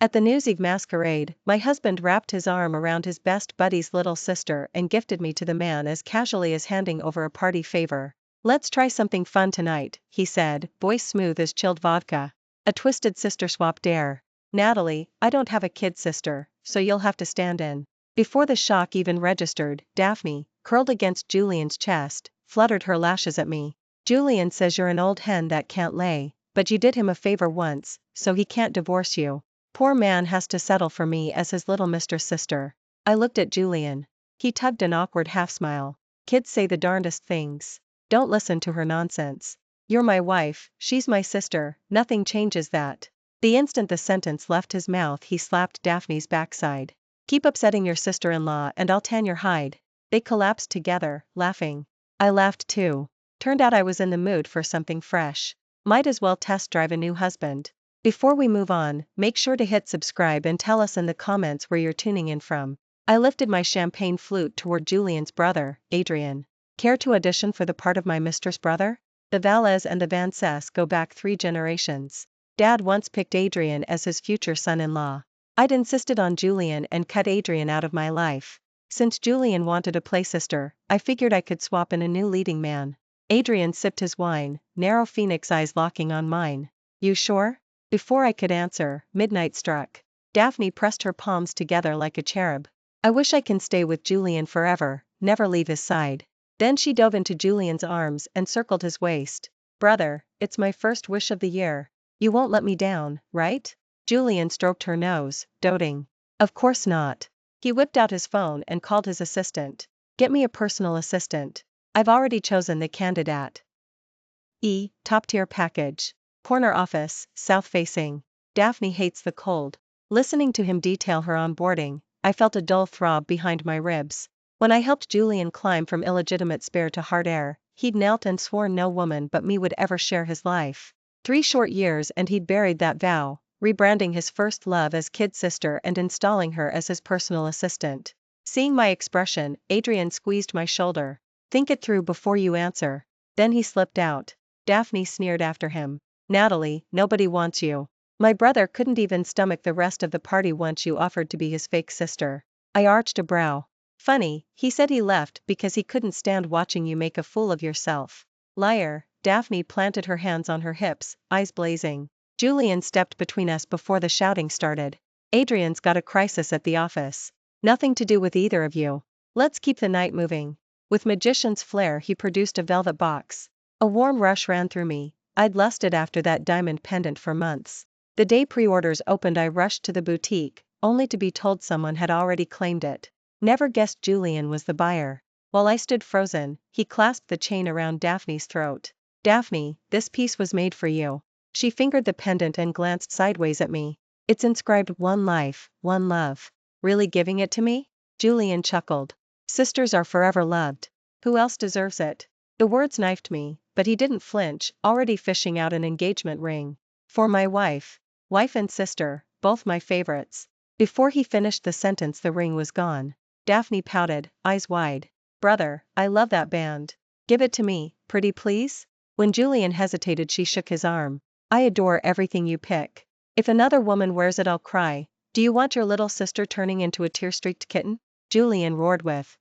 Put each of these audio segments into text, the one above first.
At the New Year's masquerade, my husband wrapped his arm around his best buddy's little sister and gifted me to the man as casually as handing over a party favor. "Let's try something fun tonight," he said, voice smooth as chilled vodka. A twisted sister swap dare. "Natalie, I don't have a kid sister, so you'll have to stand in." Before the shock even registered, Daphne, curled against Julian's chest, fluttered her lashes at me. "Julian says you're an old hen that can't lay, but you did him a favor once, so he can't divorce you. Poor man has to settle for me as his little mistress sister." I looked at Julian. He tugged an awkward half-smile. "Kids say the darndest things. Don't listen to her nonsense. You're my wife, she's my sister, nothing changes that." The instant the sentence left his mouth he slapped Daphne's backside. "Keep upsetting your sister-in-law and I'll tan your hide." They collapsed together, laughing. I laughed too. Turned out I was in the mood for something fresh. Might as well test drive a new husband. Before we move on, make sure to hit subscribe and tell us in the comments where you're tuning in from. I lifted my champagne flute toward Julian's brother, Adrian. "Care to audition for the part of my mistress brother? The Valles and the Vances go back 3 generations. Dad once picked Adrian as his future son-in-law. I'd insisted on Julian and cut Adrian out of my life. Since Julian wanted a play-sister, I figured I could swap in a new leading man." Adrian sipped his wine, narrow phoenix eyes locking on mine. "You sure?" Before I could answer, midnight struck. Daphne pressed her palms together like a cherub. "I wish I can stay with Julian forever, never leave his side." Then she dove into Julian's arms and circled his waist. "Brother, it's my first wish of the year. You won't let me down, right?" Julian stroked her nose, doting. "Of course not." He whipped out his phone and called his assistant. "Get me a personal assistant. I've already chosen the candidate. Top-tier package. Corner office, south-facing. Daphne hates the cold." Listening to him detail her onboarding, I felt a dull throb behind my ribs. When I helped Julian climb from illegitimate spare to hard air, he'd knelt and sworn no woman but me would ever share his life. 3 short years and he'd buried that vow, rebranding his first love as kid sister and installing her as his personal assistant. Seeing my expression, Adrian squeezed my shoulder. "Think it through before you answer." Then he slipped out. Daphne sneered after him. "Natalie, nobody wants you. My brother couldn't even stomach the rest of the party once you offered to be his fake sister." I arched a brow. "Funny, he said he left because he couldn't stand watching you make a fool of yourself." "Liar." Daphne planted her hands on her hips, eyes blazing. Julian stepped between us before the shouting started. "Adrian's got a crisis at the office. Nothing to do with either of you. Let's keep the night moving." With magician's flair he produced a velvet box. A warm rush ran through me. I'd lusted after that diamond pendant for months. The day pre-orders opened I rushed to the boutique, only to be told someone had already claimed it. Never guessed Julian was the buyer. While I stood frozen, he clasped the chain around Daphne's throat. "Daphne, this piece was made for you." She fingered the pendant and glanced sideways at me. "It's inscribed 'One Life, One Love.' Really giving it to me?" Julian chuckled. "Sisters are forever loved. Who else deserves it?" The words knifed me, but he didn't flinch, already fishing out an engagement ring. "For my wife. Wife and sister, both my favorites." Before he finished the sentence the ring was gone. Daphne pouted, eyes wide. "Brother, I love that band. Give it to me, pretty please?" When Julian hesitated she shook his arm. "I adore everything you pick. If another woman wears it I'll cry. Do you want your little sister turning into a tear-streaked kitten?" Julian roared with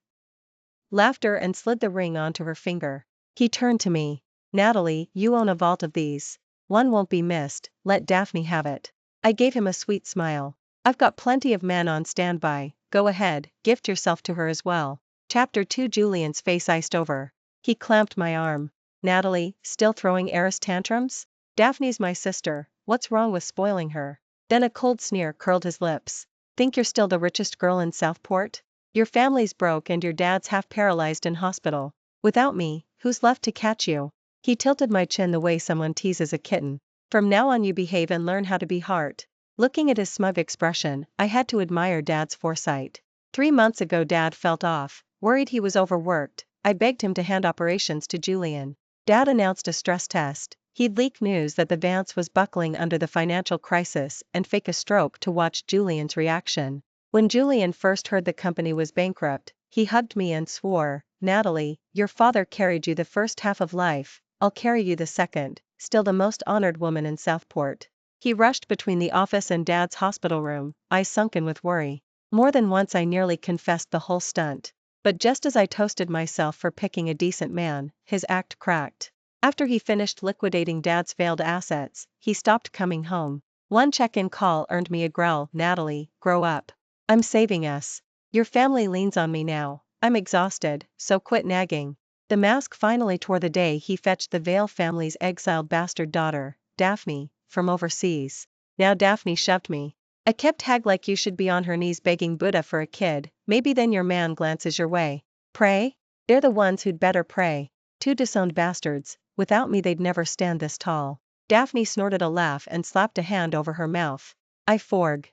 laughter and slid the ring onto her finger. He turned to me. "Natalie, you own a vault of these. One won't be missed, let Daphne have it." I gave him a sweet smile. "I've got plenty of men on standby, go ahead, gift yourself to her as well." Chapter 2. Julian's face iced over. He clamped my arm. "Natalie, still throwing heiress tantrums? Daphne's my sister, what's wrong with spoiling her?" Then a cold sneer curled his lips. "Think you're still the richest girl in Southport? Your family's broke and your dad's half paralyzed in hospital. Without me, who's left to catch you?" He tilted my chin the way someone teases a kitten. "From now on you behave and learn how to be hard." Looking at his smug expression, I had to admire Dad's foresight. 3 months ago Dad felt off, worried he was overworked. I begged him to hand operations to Julian. Dad announced a stress test. He'd leak news that the Vance was buckling under the financial crisis and fake a stroke to watch Julian's reaction. When Julian first heard the company was bankrupt, he hugged me and swore, "Natalie, your father carried you the first half of life, I'll carry you the second," still the most honored woman in Southport. He rushed between the office and Dad's hospital room, eyes sunken with worry. More than once I nearly confessed the whole stunt. But just as I toasted myself for picking a decent man, his act cracked. After he finished liquidating Dad's failed assets, he stopped coming home. One check-in call earned me a growl. Natalie, grow up. I'm saving us. Your family leans on me now. I'm exhausted, so quit nagging. The mask finally tore the day he fetched the Vale family's exiled bastard daughter, Daphne, from overseas. Now Daphne shoved me. I kept hag like you should be on her knees begging Buddha for a kid, maybe then your man glances your way. Pray? They're the ones who'd better pray. Two disowned bastards, without me they'd never stand this tall. Daphne snorted a laugh and slapped a hand over her mouth. I forg.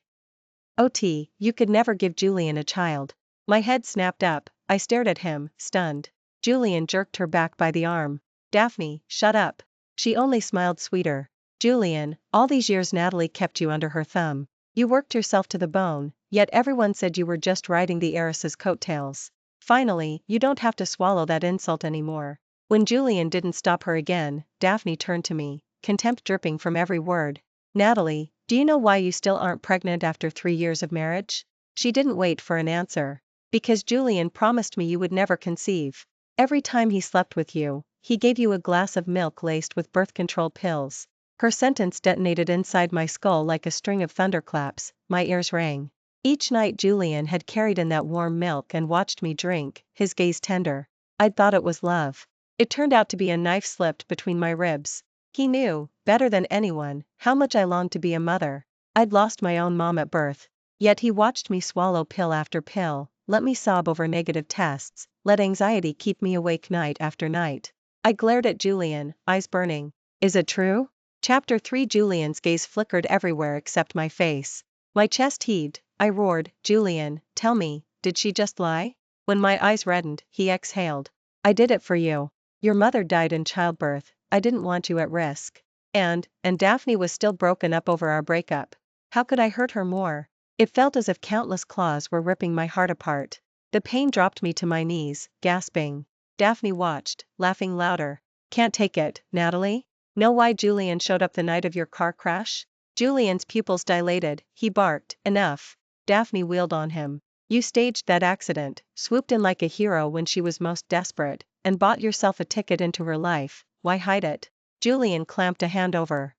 OT, you could never give Julian a child. My head snapped up, I stared at him, stunned. Julian jerked her back by the arm. Daphne, shut up. She only smiled sweeter. Julian, all these years Natalie kept you under her thumb. You worked yourself to the bone, yet everyone said you were just riding the heiress's coattails. Finally, you don't have to swallow that insult anymore. When Julian didn't stop her again, Daphne turned to me, contempt dripping from every word. Natalie, do you know why you still aren't pregnant after 3 years of marriage? She didn't wait for an answer. Because Julian promised me you would never conceive. Every time he slept with you, he gave you a glass of milk laced with birth control pills. Her sentence detonated inside my skull like a string of thunderclaps, my ears rang. Each night Julian had carried in that warm milk and watched me drink, his gaze tender. I'd thought it was love. It turned out to be a knife slipped between my ribs. He knew, better than anyone, how much I longed to be a mother. I'd lost my own mom at birth. Yet he watched me swallow pill after pill, let me sob over negative tests, let anxiety keep me awake night after night. I glared at Julian, eyes burning. Is it true? Chapter 3. Julian's gaze flickered everywhere except my face. My chest heaved, I roared, Julian, tell me, did she just lie? When my eyes reddened, he exhaled. I did it for you. Your mother died in childbirth, I didn't want you at risk. And Daphne was still broken up over our breakup. How could I hurt her more? It felt as if countless claws were ripping my heart apart. The pain dropped me to my knees, gasping. Daphne watched, laughing louder. Can't take it, Natalie? Know why Julian showed up the night of your car crash? Julian's pupils dilated, he barked, enough. Daphne wheeled on him. You staged that accident, swooped in like a hero when she was most desperate, and bought yourself a ticket into her life. Why hide it? Julian clamped a hand over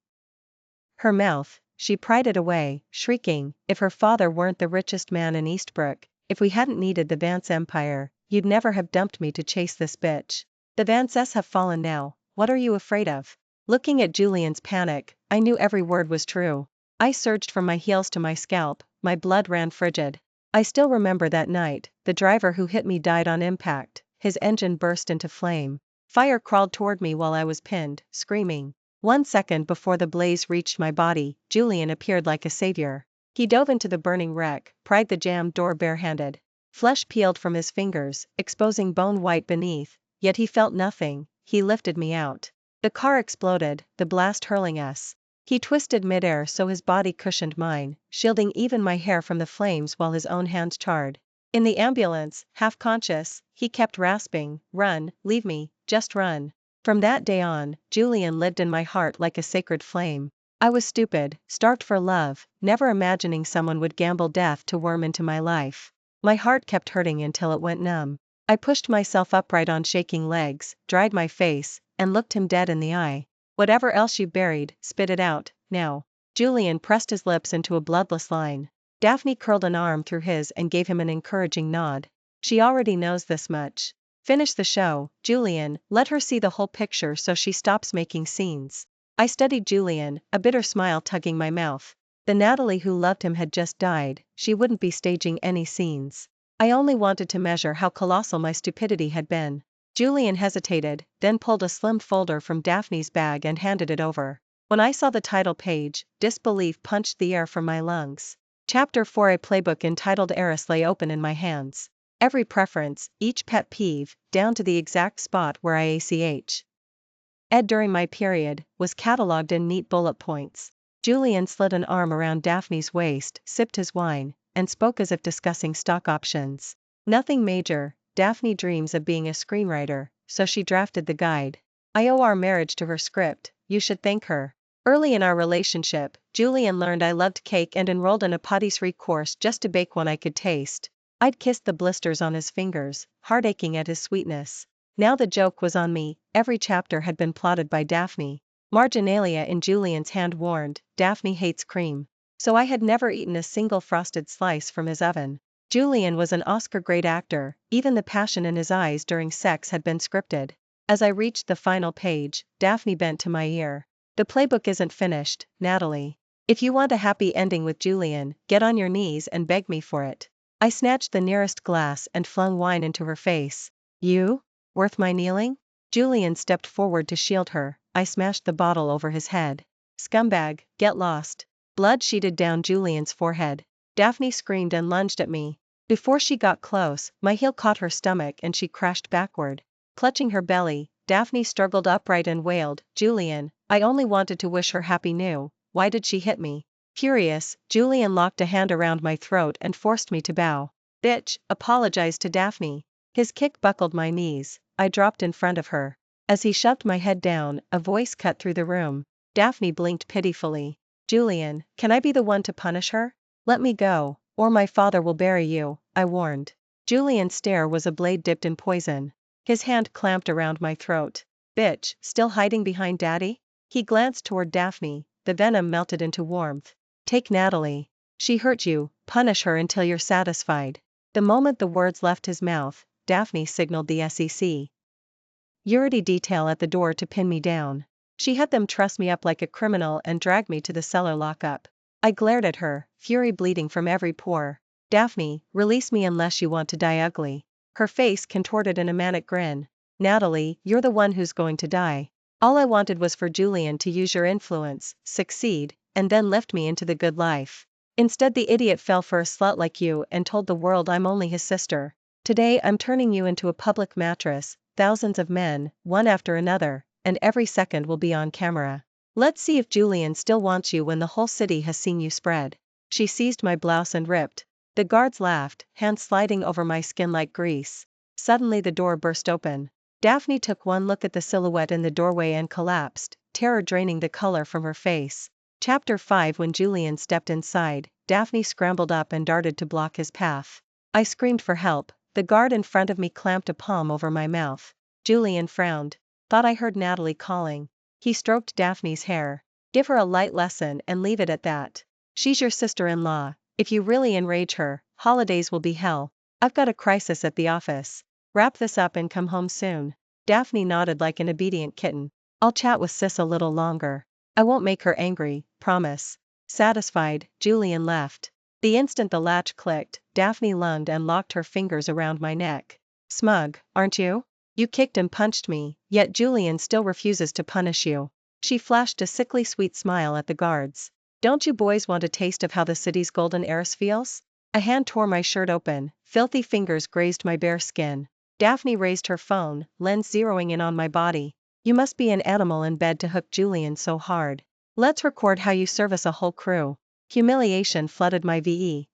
her mouth. She pried it away, shrieking, if her father weren't the richest man in Eastbrook, if we hadn't needed the Vance empire, you'd never have dumped me to chase this bitch. The Vances have fallen now, what are you afraid of? Looking at Julian's panic, I knew every word was true. I surged from my heels to my scalp, my blood ran frigid. I still remember that night, the driver who hit me died on impact, his engine burst into flame. Fire crawled toward me while I was pinned, screaming. 1 second before the blaze reached my body, Julian appeared like a savior. He dove into the burning wreck, pried the jammed door barehanded. Flesh peeled from his fingers, exposing bone white beneath, yet he felt nothing. He lifted me out. The car exploded, the blast hurling us. He twisted midair so his body cushioned mine, shielding even my hair from the flames while his own hands charred. In the ambulance, half conscious, he kept rasping, run, leave me, just run. From that day on, Julian lived in my heart like a sacred flame. I was stupid, starved for love, never imagining someone would gamble death to worm into my life. My heart kept hurting until it went numb. I pushed myself upright on shaking legs, dried my face, and looked him dead in the eye. Whatever else you buried, spit it out, now. Julian pressed his lips into a bloodless line. Daphne curled an arm through his and gave him an encouraging nod. She already knows this much. Finish the show, Julian, let her see the whole picture so she stops making scenes. I studied Julian, a bitter smile tugging my mouth. The Natalie who loved him had just died, she wouldn't be staging any scenes. I only wanted to measure how colossal my stupidity had been. Julian hesitated, then pulled a slim folder from Daphne's bag and handed it over. When I saw the title page, disbelief punched the air from my lungs. Chapter 4. A playbook entitled Heiress lay open in my hands. Every preference, each pet peeve, down to the exact spot where I ACH ed during my period, was catalogued in neat bullet points. Julian slid an arm around Daphne's waist, sipped his wine, and spoke as if discussing stock options. Nothing major, Daphne dreams of being a screenwriter, so she drafted the guide. I owe our marriage to her script, you should thank her. Early in our relationship, Julian learned I loved cake and enrolled in a patisserie course just to bake one I could taste. I'd kissed the blisters on his fingers, heart aching at his sweetness. Now the joke was on me. Every chapter had been plotted by Daphne. Marginalia in Julian's hand warned, Daphne hates cream. So I had never eaten a single frosted slice from his oven. Julian was an Oscar-grade actor, even the passion in his eyes during sex had been scripted. As I reached the final page, Daphne bent to my ear. The playbook isn't finished, Natalie. If you want a happy ending with Julian, get on your knees and beg me for it. I snatched the nearest glass and flung wine into her face. You? Worth my kneeling? Julian stepped forward to shield her. I smashed the bottle over his head. Scumbag, get lost. Blood sheeted down Julian's forehead. Daphne screamed and lunged at me. Before she got close, my heel caught her stomach and she crashed backward. Clutching her belly, Daphne struggled upright and wailed, Julian, I only wanted to wish her happy new. Why did she hit me? Furious, Julian locked a hand around my throat and forced me to bow. Bitch, apologize to Daphne. His kick buckled my knees. I dropped in front of her. As he shoved my head down, a voice cut through the room. Daphne blinked pitifully. Julian, can I be the one to punish her? Let me go, or my father will bury you, I warned. Julian's stare was a blade dipped in poison. His hand clamped around my throat. Bitch, still hiding behind Daddy? He glanced toward Daphne, the venom melted into warmth. Take Natalie. She hurt you, punish her until you're satisfied. The moment the words left his mouth, Daphne signaled the security detail at the door to pin me down. She had them truss me up like a criminal and drag me to the cellar lockup. I glared at her, fury bleeding from every pore. Daphne, release me unless you want to die ugly. Her face contorted in a manic grin. Natalie, you're the one who's going to die. All I wanted was for Julian to use your influence, succeed, and then lift me into the good life. Instead the idiot fell for a slut like you and told the world I'm only his sister. Today I'm turning you into a public mattress, thousands of men, one after another, and every second will be on camera. Let's see if Julian still wants you when the whole city has seen you spread. She seized my blouse and ripped. The guards laughed, hands sliding over my skin like grease. Suddenly the door burst open. Daphne took one look at the silhouette in the doorway and collapsed, terror draining the color from her face. Chapter 5. When Julian stepped inside, Daphne scrambled up and darted to block his path. I screamed for help. The guard in front of me clamped a palm over my mouth. Julian frowned. Thought I heard Natalie calling. He stroked Daphne's hair. Give her a light lesson and leave it at that. She's your sister-in-law. If you really enrage her, holidays will be hell. I've got a crisis at the office. Wrap this up and come home soon. Daphne nodded like an obedient kitten. I'll chat with sis a little longer. I won't make her angry, promise. Satisfied, Julian left. The instant the latch clicked, Daphne lunged and locked her fingers around my neck. Smug, aren't you? You kicked and punched me, yet Julian still refuses to punish you. She flashed a sickly sweet smile at the guards. Don't you boys want a taste of how the city's golden heiress feels? A hand tore my shirt open, filthy fingers grazed my bare skin. Daphne raised her phone, lens zeroing in on my body. You must be an animal in bed to hook Julian so hard. Let's record how you service a whole crew. Humiliation flooded my VE.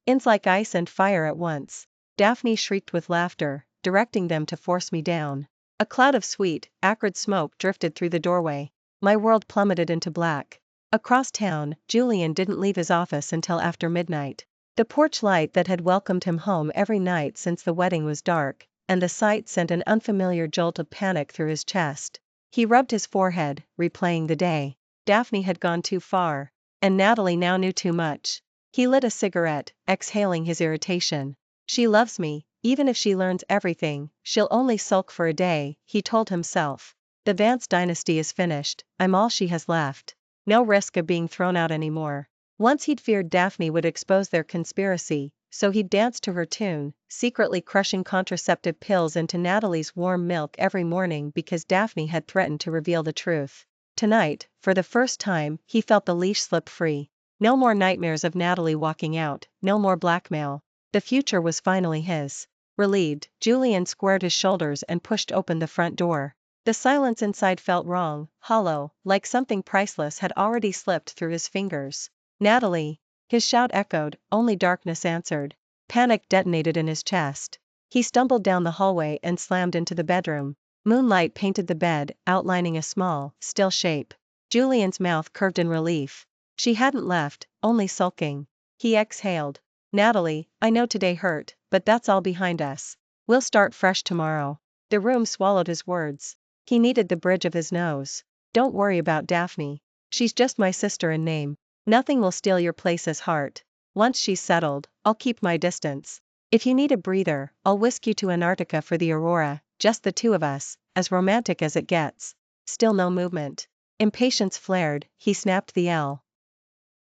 Ins like ice and fire at once. Daphne shrieked with laughter, directing them to force me down. A cloud of sweet, acrid smoke drifted through the doorway. My world plummeted into black. Across town, Julian didn't leave his office until after midnight. The porch light that had welcomed him home every night since the wedding was dark, and the sight sent an unfamiliar jolt of panic through his chest. He rubbed his forehead, replaying the day. Daphne had gone too far, and Natalie now knew too much. He lit a cigarette, exhaling his irritation. She loves me, even if she learns everything, she'll only sulk for a day, he told himself. The Vance dynasty is finished, I'm all she has left. No risk of being thrown out anymore. Once he'd feared Daphne would expose their conspiracy, so he'd danced to her tune, secretly crushing contraceptive pills into Natalie's warm milk every morning because Daphne had threatened to reveal the truth. Tonight, for the first time, he felt the leash slip free. No more nightmares of Natalie walking out, no more blackmail. The future was finally his. Relieved, Julian squared his shoulders and pushed open the front door. The silence inside felt wrong, hollow, like something priceless had already slipped through his fingers. Natalie! His shout echoed, only darkness answered. Panic detonated in his chest. He stumbled down the hallway and slammed into the bedroom. Moonlight painted the bed, outlining a small, still shape. Julian's mouth curved in relief. She hadn't left, only sulking. He exhaled. Natalie, I know today hurt, but that's all behind us. We'll start fresh tomorrow. The room swallowed his words. He kneaded the bridge of his nose. Don't worry about Daphne. She's just my sister in name. Nothing will steal your place as heart. Once she's settled, I'll keep my distance. If you need a breather, I'll whisk you to Antarctica for the aurora, just the two of us, as romantic as it gets. Still no movement. Impatience flared, he snapped the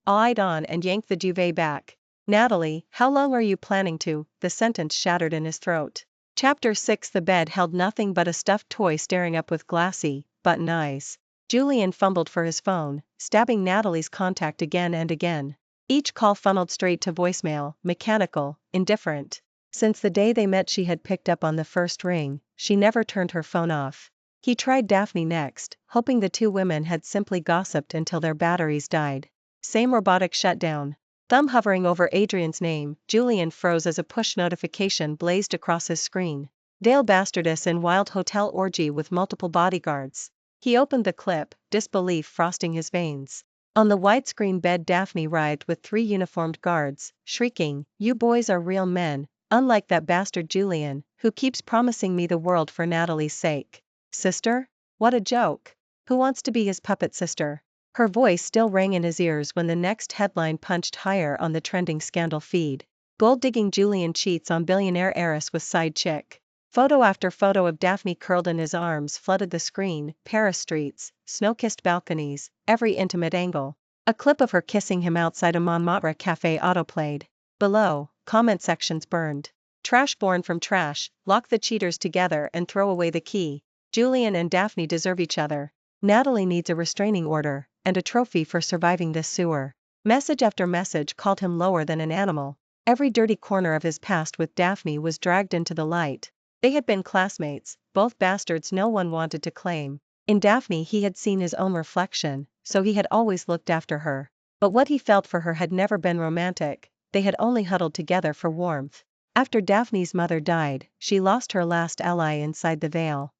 eyed on and yanked the duvet back. Natalie, how long are you planning to? The sentence shattered in his throat. Chapter 6. The bed held nothing but a stuffed toy staring up with glassy, button eyes. Julian fumbled for his phone, stabbing Natalie's contact again and again. Each call funneled straight to voicemail, mechanical, indifferent. Since the day they met she had picked up on the first ring, she never turned her phone off. He tried Daphne next, hoping the two women had simply gossiped until their batteries died. Same robotic shutdown. Thumb hovering over Adrian's name, Julian froze as a push notification blazed across his screen. Dale Bastardess in wild hotel orgy with multiple bodyguards. He opened the clip, disbelief frosting his veins. On the widescreen bed Daphne writhed with 3 uniformed guards, shrieking, "You boys are real men, unlike that bastard Julian, who keeps promising me the world for Natalie's sake." Sister? What a joke. Who wants to be his puppet sister? Her voice still rang in his ears when the next headline punched higher on the trending scandal feed. Gold-digging Julian cheats on billionaire heiress with side chick. Photo after photo of Daphne curled in his arms flooded the screen, Paris streets, snow-kissed balconies, every intimate angle. A clip of her kissing him outside a Montmartre cafe autoplayed. Below, comment sections burned. Trash born from trash, lock the cheaters together and throw away the key. Julian and Daphne deserve each other. Natalie needs a restraining order, and a trophy for surviving this sewer. Message after message called him lower than an animal. Every dirty corner of his past with Daphne was dragged into the light. They had been classmates, both bastards no one wanted to claim. In Daphne he had seen his own reflection, so he had always looked after her. But what he felt for her had never been romantic, they had only huddled together for warmth. After Daphne's mother died, she lost her last ally inside the Vale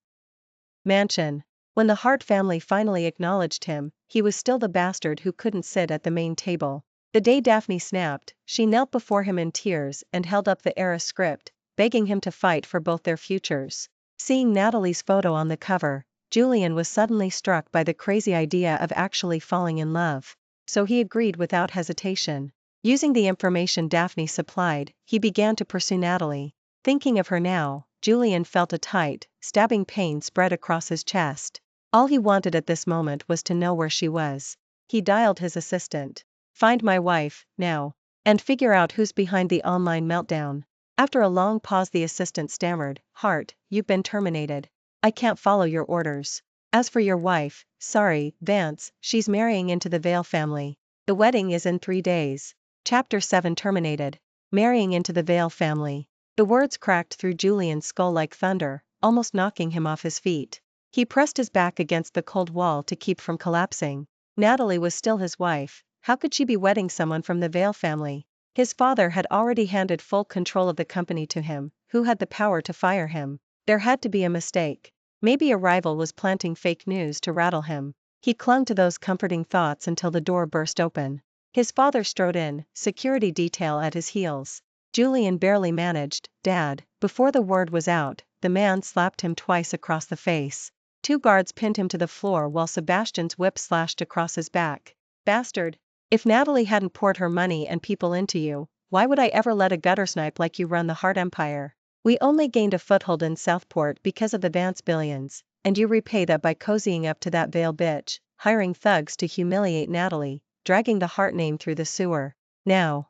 mansion. When the Hart family finally acknowledged him, he was still the bastard who couldn't sit at the main table. The day Daphne snapped, she knelt before him in tears and held up the heiress script, begging him to fight for both their futures. Seeing Natalie's photo on the cover, Julian was suddenly struck by the crazy idea of actually falling in love. So he agreed without hesitation. Using the information Daphne supplied, he began to pursue Natalie. Thinking of her now, Julian felt a tight, stabbing pain spread across his chest. All he wanted at this moment was to know where she was. He dialed his assistant. "Find my wife, now. And figure out who's behind the online meltdown." After a long pause the assistant stammered, "Hart, you've been terminated. I can't follow your orders. As for your wife, sorry, Vance, she's marrying into the Vale family. The wedding is in 3 days." Chapter 7. Terminated. Marrying into the Vale family. The words cracked through Julian's skull like thunder, almost knocking him off his feet. He pressed his back against the cold wall to keep from collapsing. Natalie was still his wife. How could she be wedding someone from the Vale family? His father had already handed full control of the company to him. Who had the power to fire him? There had to be a mistake. Maybe a rival was planting fake news to rattle him. He clung to those comforting thoughts until the door burst open. His father strode in, security detail at his heels. Julian barely managed, "Dad." Before the word was out, the man slapped him twice across the face. 2 guards pinned him to the floor while Sebastian's whip slashed across his back. "Bastard. If Natalie hadn't poured her money and people into you, why would I ever let a guttersnipe like you run the Hart Empire? We only gained a foothold in Southport because of the Vance billions, and you repay that by cozying up to that Vale bitch, hiring thugs to humiliate Natalie, dragging the Hart name through the sewer. Now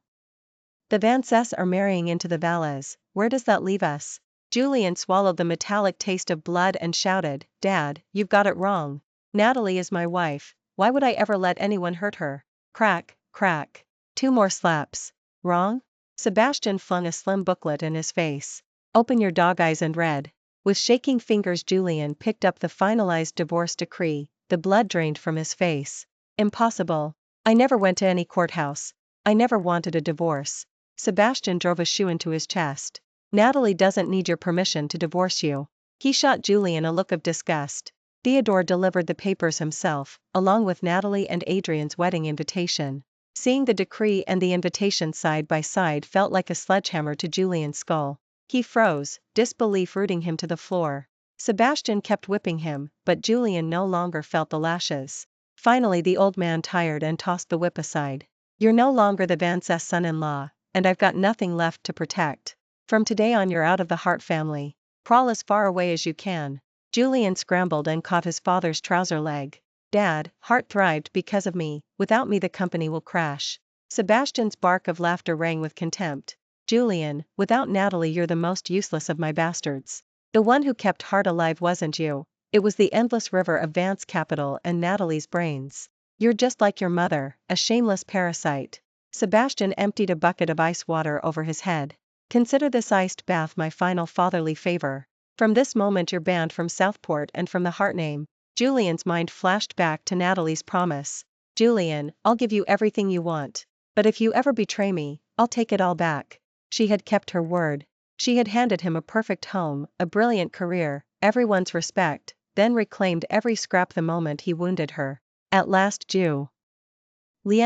the Vances are marrying into the Valles. Where does that leave us?" Julian swallowed the metallic taste of blood and shouted, "Dad, you've got it wrong. Natalie is my wife. Why would I ever let anyone hurt her?" Crack, crack. 2 more slaps. "Wrong?" Sebastian flung a slim booklet in his face. "Open your dog eyes and read." With shaking fingers Julian picked up the finalized divorce decree, the blood drained from his face. "Impossible. I never went to any courthouse. I never wanted a divorce." Sebastian drove a shoe into his chest. "Natalie doesn't need your permission to divorce you." He shot Julian a look of disgust. Theodore delivered the papers himself, along with Natalie and Adrian's wedding invitation. Seeing the decree and the invitation side by side felt like a sledgehammer to Julian's skull. He froze, disbelief rooting him to the floor. Sebastian kept whipping him, but Julian no longer felt the lashes. Finally the old man tired and tossed the whip aside. You're no longer the Vance's son-in-law, and I've got nothing left to protect. From today on you're out of the Hart family. Crawl as far away as you can. Julian scrambled and caught his father's trouser leg. Dad, Hart thrived because of me, without me the company will crash. Sebastian's bark of laughter rang with contempt. Julian, without Natalie you're the most useless of my bastards. The one who kept Hart alive wasn't you. It was the endless river of Vance capital and Natalie's brains. You're just like your mother, a shameless parasite. Sebastian emptied a bucket of ice water over his head. Consider this iced bath my final fatherly favor. From this moment you're banned from Southport and from the Hart name. Julian's mind flashed back to Natalie's promise. Julian, I'll give you everything you want. But if you ever betray me, I'll take it all back. She had kept her word. She had handed him a perfect home, a brilliant career, everyone's respect, then reclaimed every scrap the moment he wounded her. At last Julian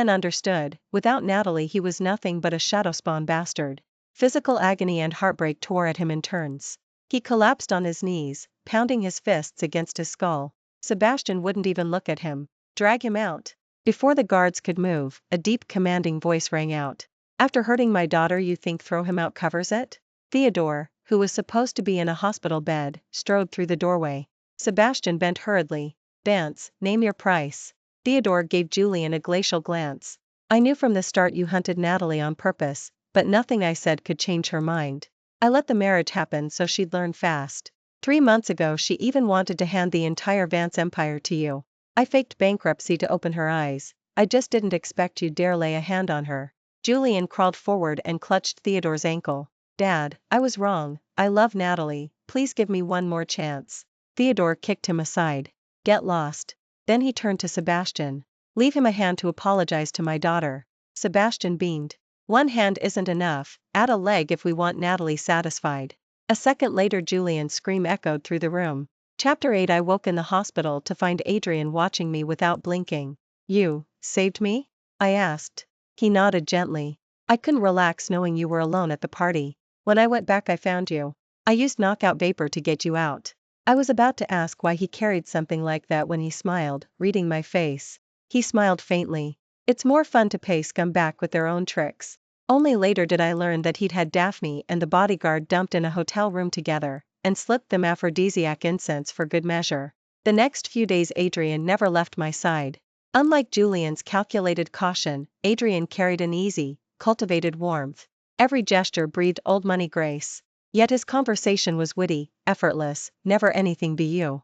understood, without Natalie he was nothing but a shadow-spawn bastard. Physical agony and heartbreak tore at him in turns. He collapsed on his knees, pounding his fists against his skull. Sebastian wouldn't even look at him. Drag him out. Before the guards could move, a deep commanding voice rang out. After hurting my daughter you think throw him out covers it? Theodore, who was supposed to be in a hospital bed, strode through the doorway. Sebastian bent hurriedly. Vance, name your price. Theodore gave Julian a glacial glance. I knew from the start you hunted Natalie on purpose, but nothing I said could change her mind. I let the marriage happen so she'd learn fast. 3 months ago she even wanted to hand the entire Vance empire to you. I faked bankruptcy to open her eyes. I just didn't expect you'd dare lay a hand on her. Julian crawled forward and clutched Theodore's ankle. Dad, I was wrong. I love Natalie. Please give me one more chance. Theodore kicked him aside. Get lost. Then he turned to Sebastian. Leave him a hand to apologize to my daughter. Sebastian beamed. One hand isn't enough, add a leg if we want Natalie satisfied. A second later Julian's scream echoed through the room. Chapter 8 I woke in the hospital to find Adrian watching me without blinking. You saved me? I asked. He nodded gently. I couldn't relax knowing you were alone at the party. When I went back I found you. I used knockout vapor to get you out. I was about to ask why he carried something like that when he smiled, reading my face. He smiled faintly. It's more fun to pay scum back with their own tricks. Only later did I learn that he'd had Daphne and the bodyguard dumped in a hotel room together, and slipped them aphrodisiac incense for good measure. The next few days Adrian never left my side. Unlike Julian's calculated caution, Adrian carried an easy, cultivated warmth. Every gesture breathed old money grace. Yet his conversation was witty, effortless, never anything but you.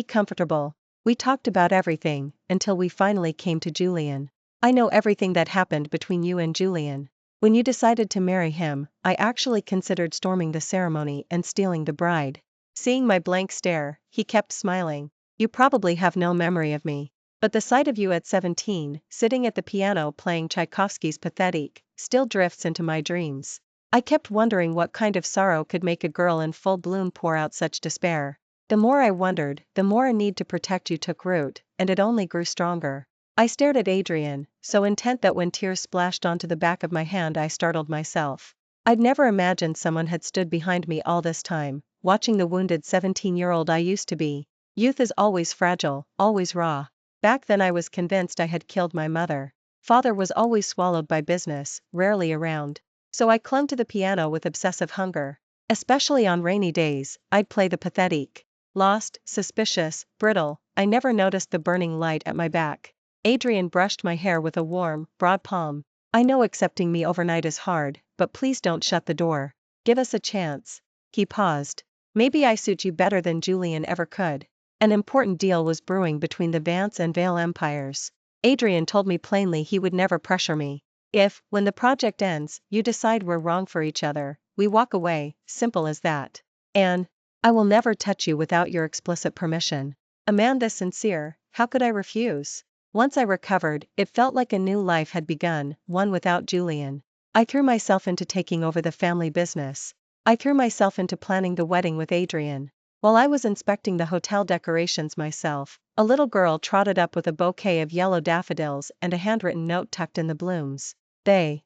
Comfortable. We talked about everything, until we finally came to Julian. I know everything that happened between you and Julian. When you decided to marry him, I actually considered storming the ceremony and stealing the bride. Seeing my blank stare, he kept smiling. You probably have no memory of me. But the sight of you at 17, sitting at the piano playing Tchaikovsky's Pathetique, still drifts into my dreams. I kept wondering what kind of sorrow could make a girl in full bloom pour out such despair. The more I wondered, the more a need to protect you took root, and it only grew stronger. I stared at Adrian, so intent that when tears splashed onto the back of my hand I startled myself. I'd never imagined someone had stood behind me all this time, watching the wounded 17-year-old I used to be. Youth is always fragile, always raw. Back then I was convinced I had killed my mother. Father was always swallowed by business, rarely around. So I clung to the piano with obsessive hunger. Especially on rainy days, I'd play the Pathetique. Lost, suspicious, brittle, I never noticed the burning light at my back. Adrian brushed my hair with a warm, broad palm. I know accepting me overnight is hard, but please don't shut the door. Give us a chance. He paused. Maybe I suit you better than Julian ever could. An important deal was brewing between the Vance and Vale empires. Adrian told me plainly he would never pressure me. If, when the project ends, you decide we're wrong for each other, we walk away, simple as that. And I will never touch you without your explicit permission. A man this sincere, how could I refuse? Once I recovered, it felt like a new life had begun, one without Julian. I threw myself into taking over the family business. I threw myself into planning the wedding with Adrian. While I was inspecting the hotel decorations myself, a little girl trotted up with a bouquet of yellow daffodils and a handwritten note tucked in the blooms. They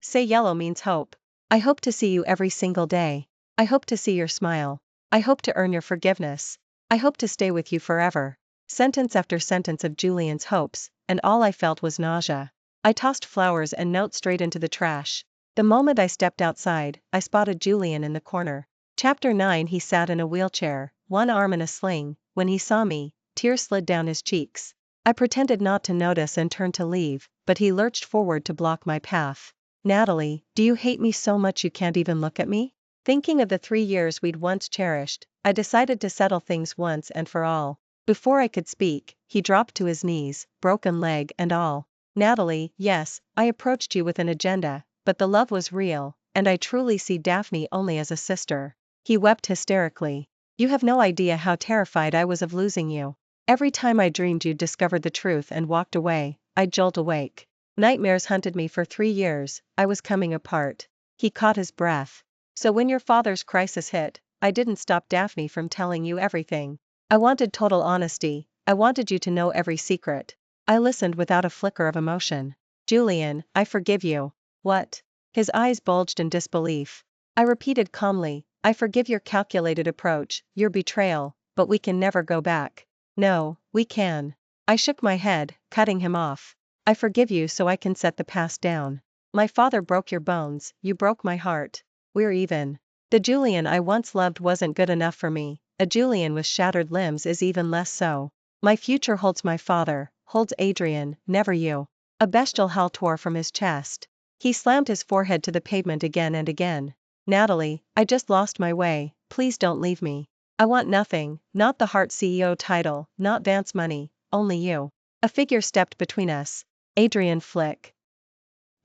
say yellow means hope. I hope to see you every single day. I hope to see your smile. I hope to earn your forgiveness. I hope to stay with you forever. Sentence after sentence of Julian's hopes, and all I felt was nausea. I tossed flowers and notes straight into the trash. The moment I stepped outside, I spotted Julian in the corner. Chapter 9. He sat in a wheelchair, one arm in a sling. When he saw me, tears slid down his cheeks. I pretended not to notice and turned to leave, but he lurched forward to block my path. Natalie, do you hate me so much you can't even look at me? Thinking of the 3 years we'd once cherished, I decided to settle things once and for all. Before I could speak, he dropped to his knees, broken leg and all. Natalie, yes, I approached you with an agenda, but the love was real, and I truly see Daphne only as a sister. He wept hysterically. You have no idea how terrified I was of losing you. Every time I dreamed you'd discovered the truth and walked away, I'd jolt awake. Nightmares hunted me for 3 years, I was coming apart. He caught his breath. So when your father's crisis hit, I didn't stop Daphne from telling you everything. I wanted total honesty, I wanted you to know every secret. I listened without a flicker of emotion. Julian, I forgive you. What? His eyes bulged in disbelief. I repeated calmly, I forgive your calculated approach, your betrayal, but we can never go back. No, we can. I shook my head, cutting him off. I forgive you so I can set the past down. My father broke your bones, you broke my heart. We're even. The Julian I once loved wasn't good enough for me. A Julian with shattered limbs is even less so. My future holds my father, holds Adrian, never you. A bestial howl tore from his chest. He slammed his forehead to the pavement again and again. Natalie, I just lost my way, please don't leave me. I want nothing, not the Heart CEO title, not dance money, only you. A figure stepped between us. Adrian Flick.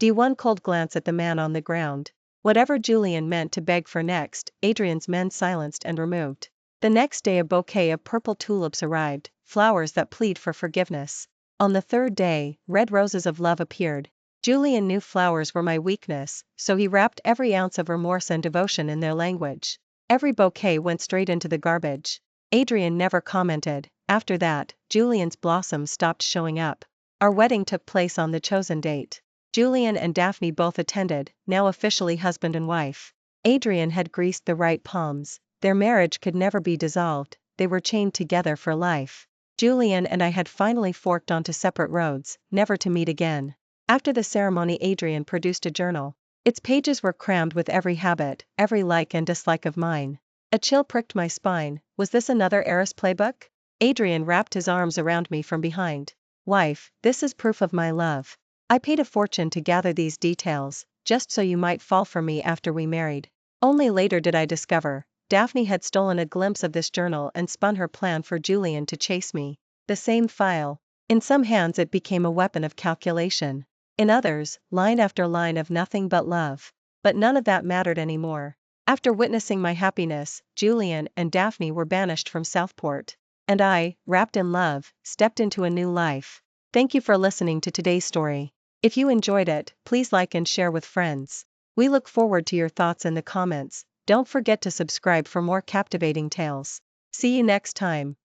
One cold glance at the man on the ground. Whatever Julian meant to beg for next, Adrian's men silenced and removed. The next day a bouquet of purple tulips arrived, flowers that plead for forgiveness. On the 3rd day, red roses of love appeared. Julian knew flowers were my weakness, so he wrapped every ounce of remorse and devotion in their language. Every bouquet went straight into the garbage. Adrian never commented. After that, Julian's blossoms stopped showing up. Our wedding took place on the chosen date. Julian and Daphne both attended, now officially husband and wife. Adrian had greased the right palms. Their marriage could never be dissolved, they were chained together for life. Julian and I had finally forked onto separate roads, never to meet again. After the ceremony Adrian produced a journal. Its pages were crammed with every habit, every like and dislike of mine. A chill pricked my spine. Was this another heiress playbook? Adrian wrapped his arms around me from behind. Wife, this is proof of my love. I paid a fortune to gather these details, just so you might fall for me after we married. Only later did I discover, Daphne had stolen a glimpse of this journal and spun her plan for Julian to chase me. The same file. In some hands it became a weapon of calculation. In others, line after line of nothing but love. But none of that mattered anymore. After witnessing my happiness, Julian and Daphne were banished from Southport. And I, wrapped in love, stepped into a new life. Thank you for listening to today's story. If you enjoyed it, please like and share with friends. We look forward to your thoughts in the comments. Don't forget to subscribe for more captivating tales. See you next time.